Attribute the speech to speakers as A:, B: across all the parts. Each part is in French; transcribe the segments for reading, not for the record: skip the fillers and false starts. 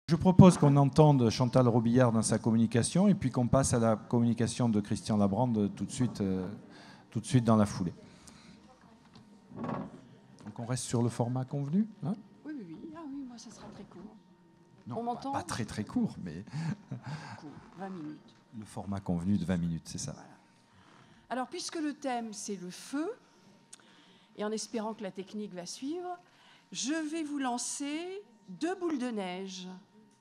A: Je propose qu'on entende Chantal Robillard dans sa communication et puis qu'on passe à la communication de Christian Labrande tout de suite dans la foulée. Donc on reste sur le format convenu, hein?
B: Oui, oui, oui. Ah oui, moi ça sera très court.
A: Non,
B: on m'entend?
A: Pas très très court, mais
B: Court, 20 minutes.
A: Le format convenu de 20 minutes, c'est ça.
B: Voilà. Alors, puisque le thème c'est le feu, et en espérant que la technique va suivre, je vais vous lancer 2 boules de neige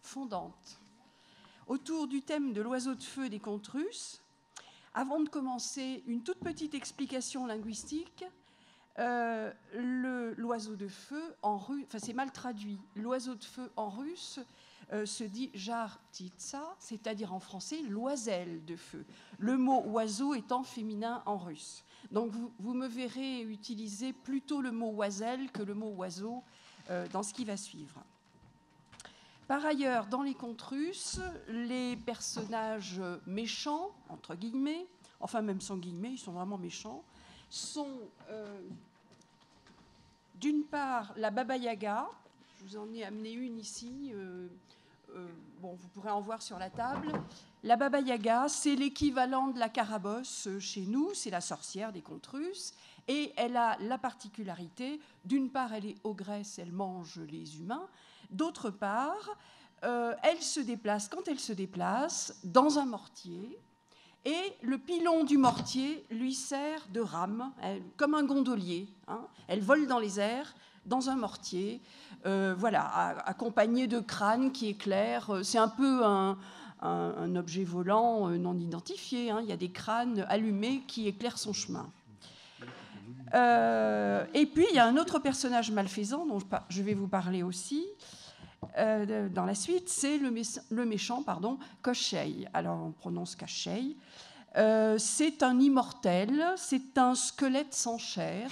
B: fondantes autour du thème de l'oiseau de feu des contes russes. Avant de commencer, une toute petite explication linguistique. L'oiseau de feu en russe, enfin c'est mal traduit, l'oiseau de feu en russe se dit jar ptitsa, c'est-à-dire en français l'oiselle de feu. Le mot oiseau étant féminin en russe. Donc vous me verrez utiliser plutôt le mot oiselle que le mot oiseau dans ce qui va suivre. Par ailleurs, dans les contes russes, les personnages méchants, entre guillemets, enfin même sans guillemets, ils sont vraiment méchants, sont d'une part la Baba Yaga. Je vous en ai amené une ici, bon, vous pourrez en voir sur la table. La Baba Yaga, c'est l'équivalent de la Carabosse chez nous, c'est la sorcière des contes russes, et elle a la particularité, d'une part elle est ogresse, elle mange les humains, d'autre part, elle se déplace, quand elle se déplace, dans un mortier, et le pilon du mortier lui sert de rame, comme un gondolier. Hein. Elle vole dans les airs, dans un mortier, voilà, accompagné de crânes qui éclairent. C'est un peu un objet volant non identifié. Hein. Il y a des crânes allumés qui éclairent son chemin. Et puis, il y a un autre personnage malfaisant dont je vais vous parler aussi. Dans la suite, c'est le méchant, Koschei. Alors, on prononce Koschei. C'est un immortel, c'est un squelette sans chair,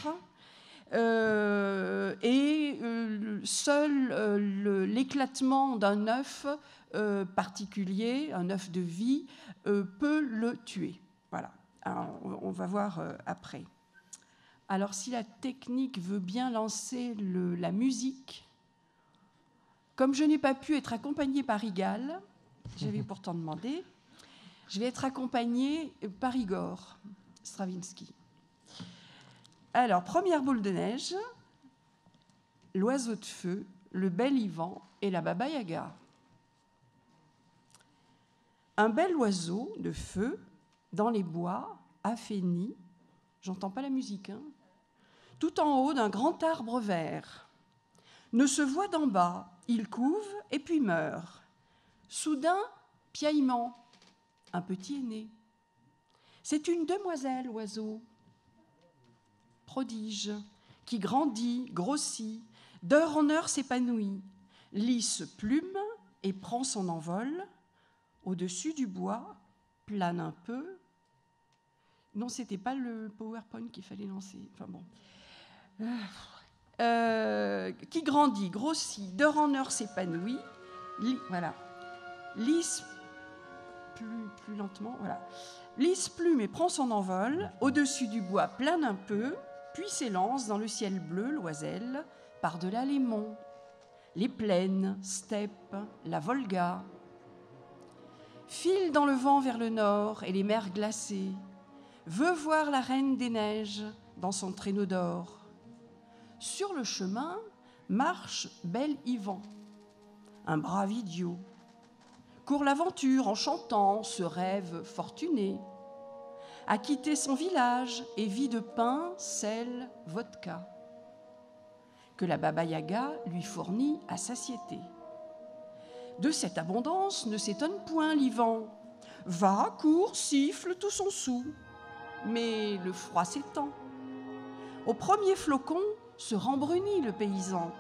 B: et seul l'éclatement d'un œuf particulier, un œuf de vie, peut le tuer. Voilà. Alors, on va voir après. Alors, si la technique veut bien lancer la musique. Comme je n'ai pas pu être accompagnée par Igal, j'avais pourtant demandé, je vais être accompagnée par Igor Stravinsky. Alors, première boule de neige, l'oiseau de feu, le bel Ivan et la Baba Yaga. Un bel oiseau de feu dans les bois, affaini, j'entends pas la musique, hein, tout en haut d'un grand arbre vert, ne se voit d'en bas. Il couve et puis meurt. Soudain, piaillement, un petit est né. C'est une demoiselle, oiseau, prodige, qui grandit, grossit, d'heure en heure s'épanouit, lisse plume et prend son envol. Au-dessus du bois, plane un peu. Non, c'était pas le PowerPoint qu'il fallait lancer. Enfin bon. Qui grandit, grossit, d'heure en heure s'épanouit, voilà, lisse plus lentement, voilà, lisse plume et prend son envol, au-dessus du bois plane un peu, puis s'élance dans le ciel bleu, l'oiselle, par-delà les monts, les plaines, steppes, la Volga, file dans le vent vers le nord et les mers glacées, veut voir la reine des neiges dans son traîneau d'or. Sur le chemin marche bel Ivan, un brave idiot. Court l'aventure en chantant ce rêve fortuné. A quitté son village et vit de pain, sel, vodka, que la Baba Yaga lui fournit à satiété. De cette abondance ne s'étonne point l'Ivan. Va, court, siffle tout son soûl. Mais le froid s'étend. Au premier flocon, se rembrunit le paysan.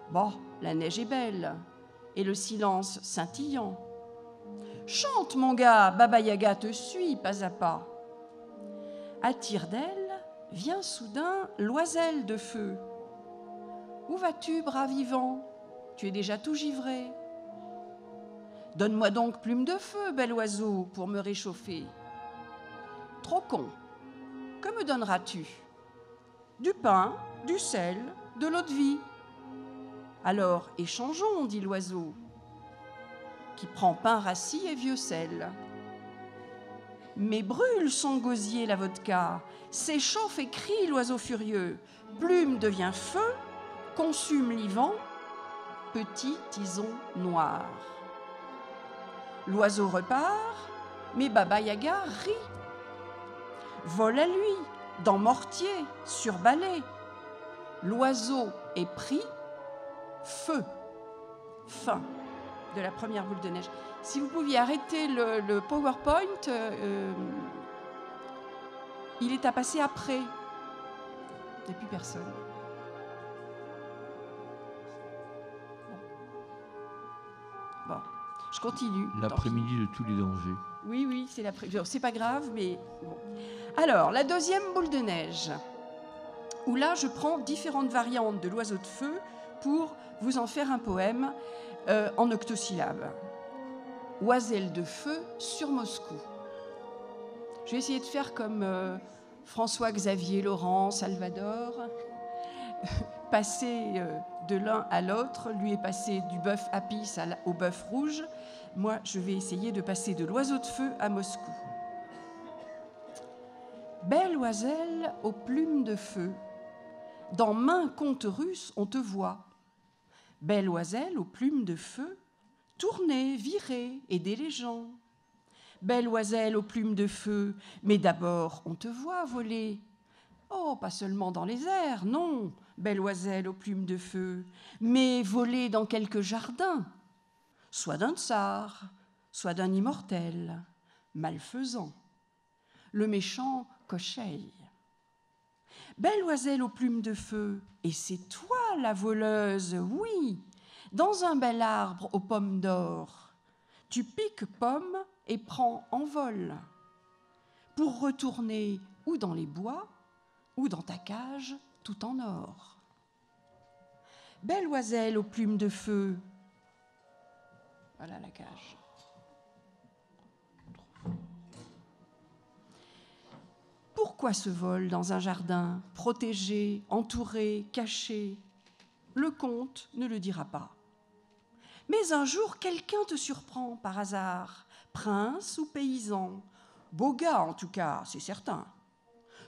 B: Bon, la neige est belle, et le silence scintillant. Chante, mon gars, Baba Yaga te suit pas à pas. À tire d'aile, vient soudain l'oiselle de feu. Où vas-tu, brave Ivan? Tu es déjà tout givré. Donne-moi donc plume de feu, bel oiseau, pour me réchauffer. Trop con, que me donneras-tu? Du pain, du sel, de l'eau de vie. Alors, échangeons, dit l'oiseau. qui prend pain rassis et vieux sel. Mais brûle son gosier la vodka, s'échauffe et crie l'oiseau furieux. Plume devient feu, consume l'ivant, petit tison noir. L'oiseau repart, mais Baba Yaga rit. Vol à lui, dans mortier, sur balai. L'oiseau est pris, feu. Fin de la première boule de neige. Si vous pouviez arrêter le PowerPoint, il est à passer après. Il n'y a plus personne. Bon, je continue.
C: L'après-midi de tous les dangers.
B: Oui, c'est l'après-midi. C'est pas grave, mais bon. Alors, la deuxième boule de neige, où là, je prends différentes variantes de l'oiseau de feu pour vous en faire un poème en octosyllabes. Oiselle de feu sur Moscou. Je vais essayer de faire comme François-Xavier, Laurent, Salvador. Passer de l'un à l'autre, lui est passé du bœuf apis au bœuf rouge. Moi, je vais essayer de passer de l'oiseau de feu à Moscou. Belle oiselle aux plumes de feu, dans main conte russe on te voit. Belle oiselle aux plumes de feu, tourner, virer, aider les gens. Belle oiselle aux plumes de feu, mais d'abord on te voit voler. Oh, pas seulement dans les airs, non, belle oiselle aux plumes de feu, mais voler dans quelques jardins, soit d'un tsar, soit d'un immortel, malfaisant, le méchant Kocheï. Belle oiselle aux plumes de feu, et c'est toi la voleuse, oui, dans un bel arbre aux pommes d'or. Tu piques pomme et prends envol, pour retourner ou dans les bois, ou dans ta cage tout en or. Belle oiselle aux plumes de feu, voilà la cage. Pourquoi ce vol dans un jardin, protégé, entouré, caché? Le conte ne le dira pas. Mais un jour, quelqu'un te surprend par hasard, prince ou paysan, beau gars en tout cas, c'est certain.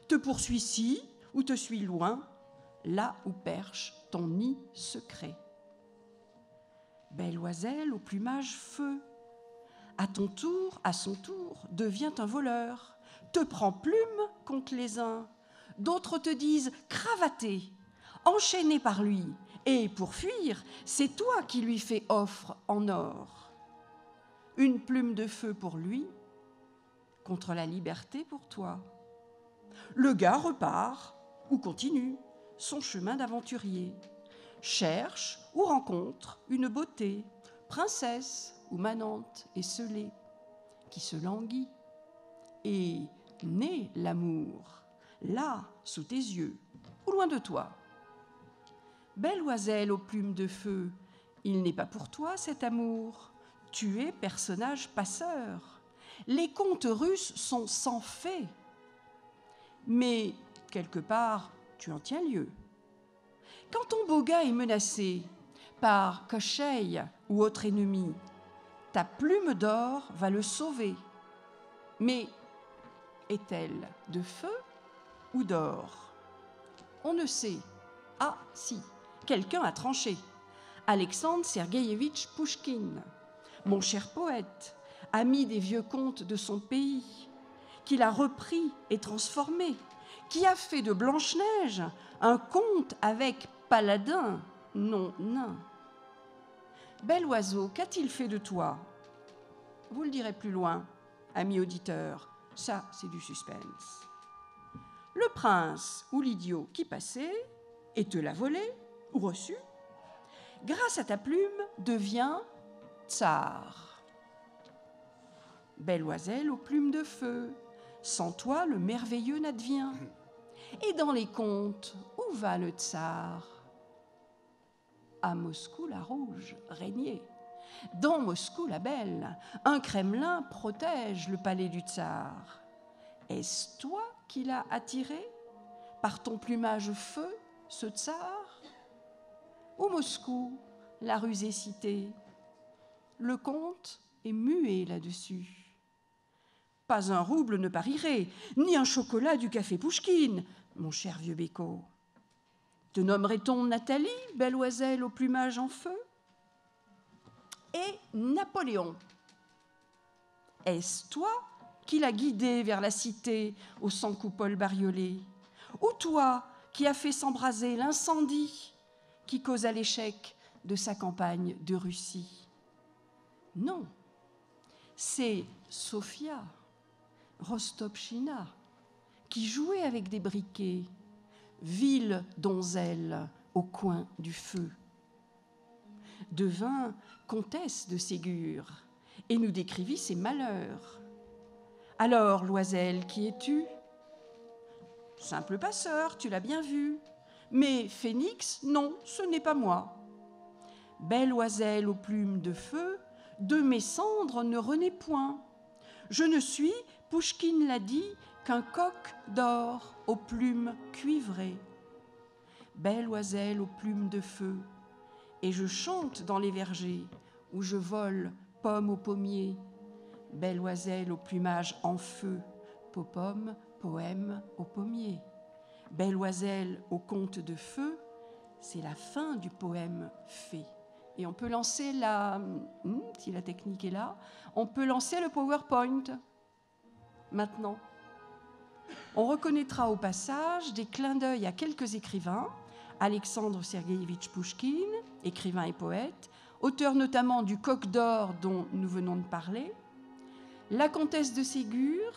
B: Te poursuit-ci ou te suit loin, là où perche ton nid secret. Belle oiselle au plumage feu, à ton tour, à son tour, devient un voleur, te prend plume contre les uns, d'autres te disent cravaté, enchaîné par lui, et pour fuir, c'est toi qui lui fais offre en or. Une plume de feu pour lui, contre la liberté pour toi. Le gars repart ou continue son chemin d'aventurier, cherche ou rencontre une beauté, princesse ou manante esselée, qui se languit. Et naît l'amour, là, sous tes yeux, ou loin de toi. Belle oiselle aux plumes de feu, il n'est pas pour toi cet amour, tu es personnage passeur. Les contes russes sont sans fait, mais quelque part, tu en tiens lieu. Quand ton beau gars est menacé par Kocheï ou autre ennemi, ta plume d'or va le sauver. Mais est-elle de feu ou d'or? On ne sait. Ah, si, quelqu'un a tranché. Alexandre Sergueïevitch Pouchkine, mon cher poète, ami des vieux contes de son pays, qu'il a repris et transformé, qui a fait de Blanche-Neige un conte avec paladin, non nain. Bel oiseau, qu'a-t-il fait de toi? Vous le direz plus loin, ami auditeur, ça c'est du suspense. Le prince ou l'idiot qui passait et te l'a volé ou reçu, grâce à ta plume, devient tsar. Belle oiselle aux plumes de feu, sans toi le merveilleux n'advient. Et dans les contes, où va le tsar? À Moscou la rouge régnait. Dans Moscou la belle, un Kremlin protège le palais du tsar. Est-ce toi qui l'as attiré par ton plumage feu, ce tsar? Ou Moscou, la rusée cité? le comte est muet là-dessus. Pas un rouble ne parierait, ni un chocolat du café Pouchkine, mon cher vieux Bécaud. Te nommerait-on Nathalie, belle oiselle au plumage en feu? Et Napoléon, est-ce toi qui l'as guidé vers la cité aux 100 coupoles bariolées? Ou toi qui as fait s'embraser l'incendie qui causa l'échec de sa campagne de Russie? Non, c'est Sophia Rostopchina qui jouait avec des briquets, ville donzelle au coin du feu. Devint comtesse de Ségur et nous décrivit ses malheurs. Alors, Loisel, qui es-tu? Simple passeur, tu l'as bien vu. Mais Phénix, non, ce n'est pas moi. Belle oiselle aux plumes de feu, de mes cendres ne renaît point. Je ne suis, Pouchkine l'a dit, qu'un coq d'or aux plumes cuivrées. Belle oiselle aux plumes de feu, et je chante dans les vergers, où je vole pomme au pommier. Belle oiselle au plumage en feu, pomme, poème au pommier. Belle oiselle au conte de feu, c'est la fin du poème fait. Et on peut lancer si la technique est là, on peut lancer le PowerPoint maintenant. On reconnaîtra au passage des clins d'œil à quelques écrivains, Alexandre Sergueïevitch Pouchkine, écrivain et poète, auteur notamment du Coq d'or dont nous venons de parler, la comtesse de Ségur,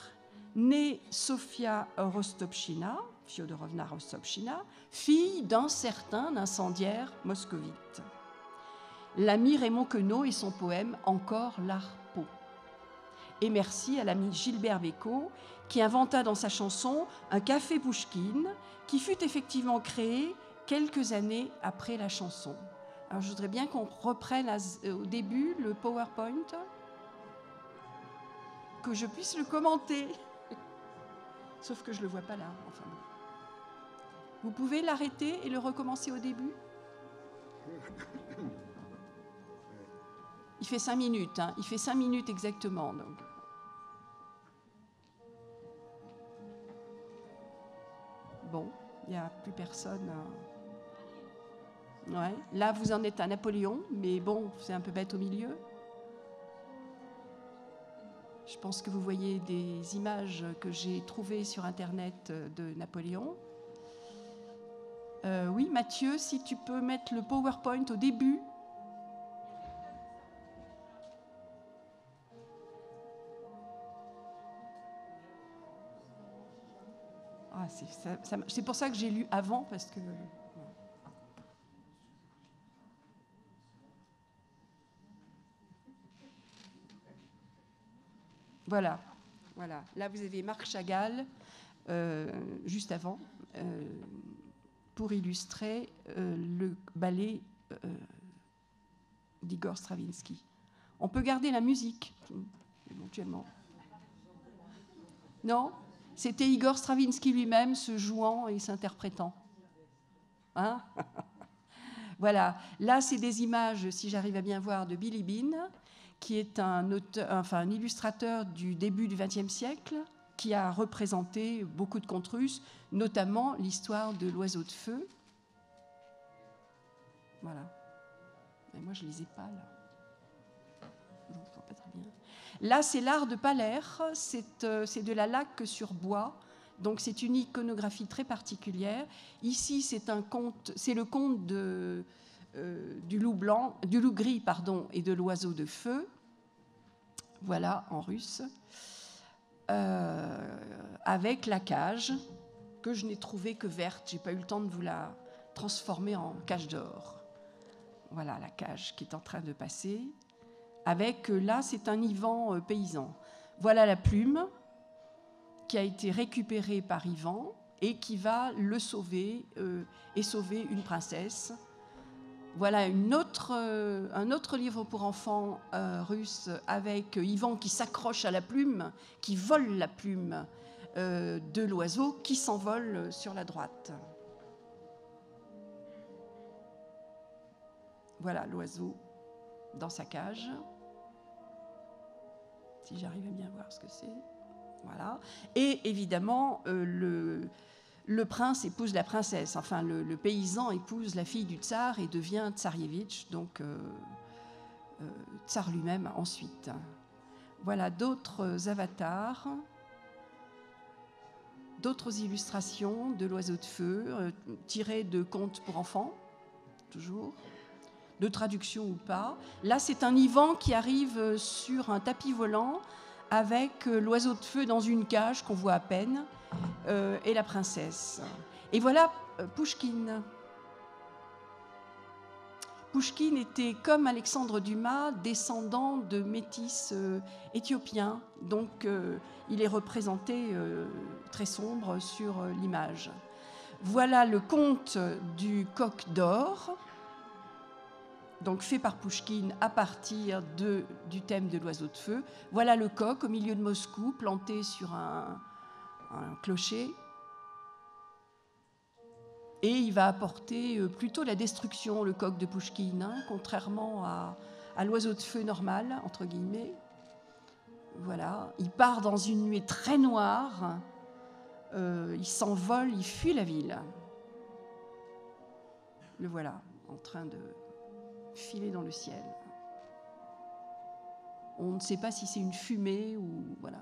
B: née Sophia Rostopchina, Fyodorovna Rostopchina, fille d'un certain incendiaire moscovite. L'ami Raymond Queneau et son poème « Encore l'Arpeau ». Et merci à l'ami Gilbert Bécaud qui inventa dans sa chanson un café Pouchkine qui fut effectivement créé quelques années après la chanson. Alors je voudrais bien qu'on reprenne au début le PowerPoint, que je puisse le commenter. Sauf que je ne le vois pas là. Enfin bon. Vous pouvez l'arrêter et le recommencer au début? Il fait 5 minutes, hein. Il fait 5 minutes exactement. Donc. Bon, il n'y a plus personne. Ouais. Là, vous en êtes à Napoléon, mais bon, c'est un peu bête au milieu. Je pense que vous voyez des images que j'ai trouvées sur Internet de Napoléon. Oui, Mathieu, si tu peux mettre le PowerPoint au début. Ah, c'est pour ça que j'ai lu avant, parce que... Voilà. Là, vous avez Marc Chagall, juste avant, pour illustrer le ballet d'Igor Stravinsky. On peut garder la musique, éventuellement. Non ? C'était Igor Stravinsky lui-même se jouant et s'interprétant. Hein ? Voilà. Là, c'est des images, si j'arrive à bien voir, de Billy Beane, qui est un illustrateur du début du XXe siècle, qui a représenté beaucoup de contes russes, notamment l'histoire de l'oiseau de feu. Voilà. Mais moi, je ne les ai pas, là. Non, je ne vois pas très bien. Là, c'est l'art de Palère, c'est de la laque sur bois, donc c'est une iconographie très particulière. Ici, c'est le conte du loup gris, et de l'oiseau de feu. Voilà, en russe. Avec la cage, que je n'ai trouvée que verte. Je n'ai pas eu le temps de vous la transformer en cage d'or. Voilà la cage qui est en train de passer. Avec, là, c'est un Ivan paysan. Voilà la plume qui a été récupérée par Ivan et qui va le sauver et sauver une princesse. Voilà un autre livre pour enfants russe avec Ivan qui s'accroche à la plume, qui vole la plume de l'oiseau qui s'envole sur la droite. Voilà l'oiseau dans sa cage. si j'arrive à bien voir ce que c'est. Voilà. Et évidemment, le prince épouse la princesse. Enfin, le paysan épouse la fille du tsar et devient tsarievitch, donc tsar lui-même ensuite. Voilà d'autres avatars, d'autres illustrations de l'oiseau de feu, tirées de contes pour enfants, toujours, de traduction ou pas. Là, c'est un Ivan qui arrive sur un tapis volant avec l'oiseau de feu dans une cage qu'on voit à peine, et la princesse. Et voilà Pouchkine. Pouchkine était, comme Alexandre Dumas, descendant de métis éthiopiens. Donc, il est représenté très sombre sur l'image. Voilà le conte du coq d'or, donc fait par Pouchkine à partir du thème de l'oiseau de feu. Voilà le coq au milieu de Moscou, planté sur un clocher. Et il va apporter plutôt la destruction, le coq de Pouchkine, hein, contrairement à l'oiseau de feu normal, entre guillemets. Voilà, il part dans une nuée très noire, il s'envole, il fuit la ville. Le voilà, en train de filer dans le ciel. On ne sait pas si c'est une fumée ou voilà.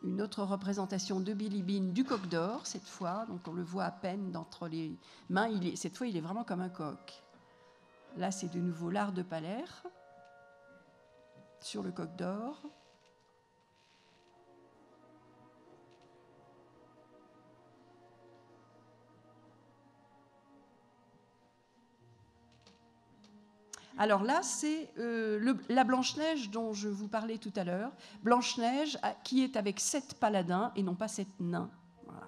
B: Une autre représentation de Bilibine du coq d'or, cette fois. Donc on le voit à peine d'entre les mains. Cette fois, il est vraiment comme un coq. Là, c'est de nouveau l'art de Pallaire sur le coq d'or. Alors là, c'est la Blanche-Neige dont je vous parlais tout à l'heure. Blanche-Neige qui est avec 7 paladins et non pas 7 nains. Voilà.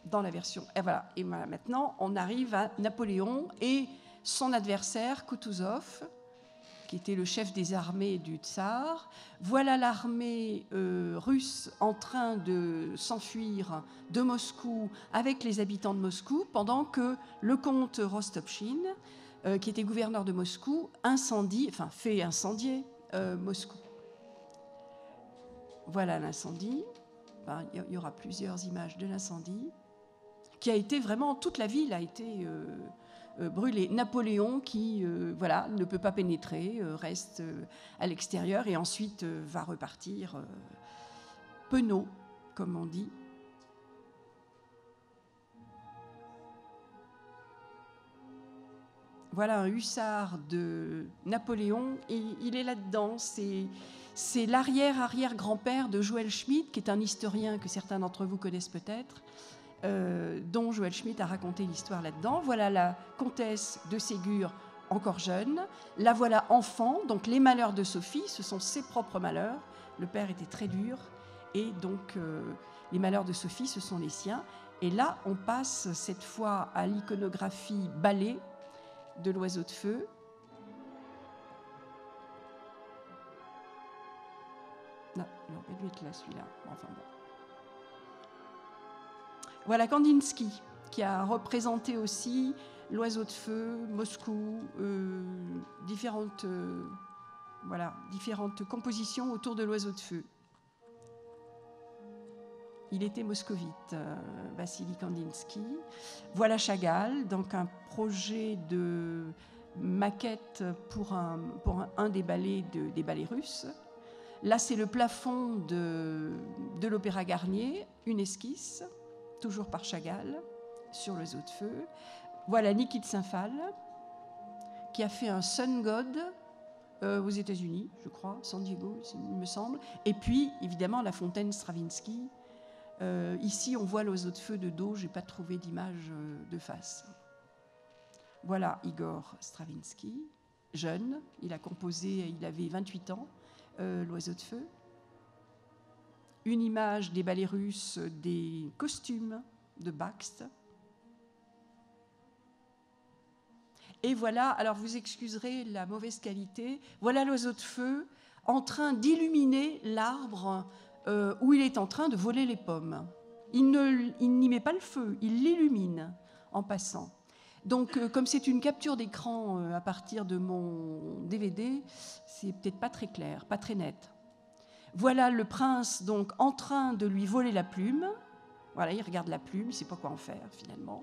B: Dans la version... Et voilà. Et voilà, maintenant, on arrive à Napoléon et son adversaire, Koutouzov, qui était le chef des armées du tsar. Voilà l'armée russe en train de s'enfuir de Moscou avec les habitants de Moscou, pendant que le comte Rostopchine, qui était gouverneur de Moscou, fait incendier Moscou. Voilà l'incendie. Enfin, il y aura plusieurs images de l'incendie, qui a été vraiment... Toute la ville a été... brûlé. Napoléon qui ne peut pas pénétrer, reste à l'extérieur et ensuite va repartir penaud, comme on dit. Voilà un hussard de Napoléon et il est là-dedans. C'est l'arrière-arrière-grand-père de Joël Schmidt, qui est un historien que certains d'entre vous connaissent peut-être, dont Joël Schmidt a raconté l'histoire là-dedans. Voilà la comtesse de Ségur, encore jeune. La voilà enfant, donc les malheurs de Sophie, ce sont ses propres malheurs. Le père était très dur, et donc les malheurs de Sophie, ce sont les siens. Et là, on passe cette fois à l'iconographie ballet de l'oiseau de feu. Non, il aurait dû être là, celui-là. Enfin bon. Voilà Kandinsky, qui a représenté aussi l'oiseau de feu, Moscou, différentes compositions autour de l'oiseau de feu. Il était moscovite, Vassili Kandinsky. Voilà Chagall, donc un projet de maquette pour un des ballets russes. Là, c'est le plafond de l'Opéra Garnier, une esquisse, toujours par Chagall, sur l'oiseau de feu. Voilà Niki de Saint-Phal, qui a fait un Sun God aux États-Unis, je crois, San Diego, il me semble. Et puis, évidemment, la fontaine Stravinsky. Ici, on voit l'oiseau de feu de dos, je n'ai pas trouvé d'image de face. Voilà Igor Stravinsky, jeune, il a composé, il avait 28 ans, l'oiseau de feu. Une image des ballets russes, des costumes de Bakst. Et voilà, alors vous excuserez la mauvaise qualité, voilà l'oiseau de feu en train d'illuminer l'arbre où il est en train de voler les pommes. Il n'y met pas le feu, il l'illumine en passant. Donc, comme c'est une capture d'écran à partir de mon DVD, c'est peut-être pas très clair, pas très net. Voilà le prince donc en train de lui voler la plume. Voilà, il regarde la plume, il ne sait pas quoi en faire finalement.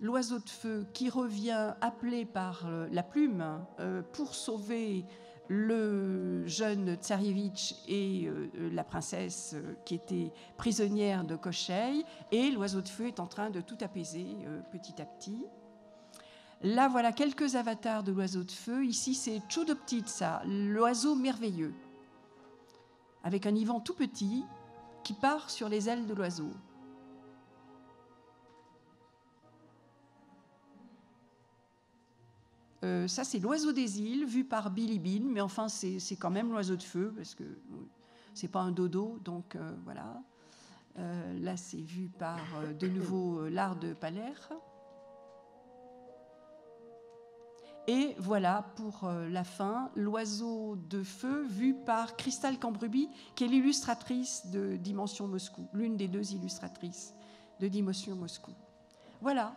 B: L'oiseau de feu qui revient appelé par la plume pour sauver le jeune Tsarievitch et la princesse qui était prisonnière de Kocheï, et l'oiseau de feu est en train de tout apaiser petit à petit. Là, voilà quelques avatars de l'oiseau de feu. Ici, c'est Chudoptitsa, l'oiseau merveilleux, avec un Ivan tout petit qui part sur les ailes de l'oiseau. Ça, c'est l'oiseau des îles, vu par Billy Bean, mais enfin, c'est quand même l'oiseau de feu, parce que c'est pas un dodo, donc voilà. Là, c'est vu par, de nouveau, l'art de Paler. Et voilà, pour la fin, l'oiseau de feu, vu par Crystal Cambruby, qui est l'illustratrice de Dimension Moscou, l'une des deux illustratrices de Dimension Moscou. Voilà.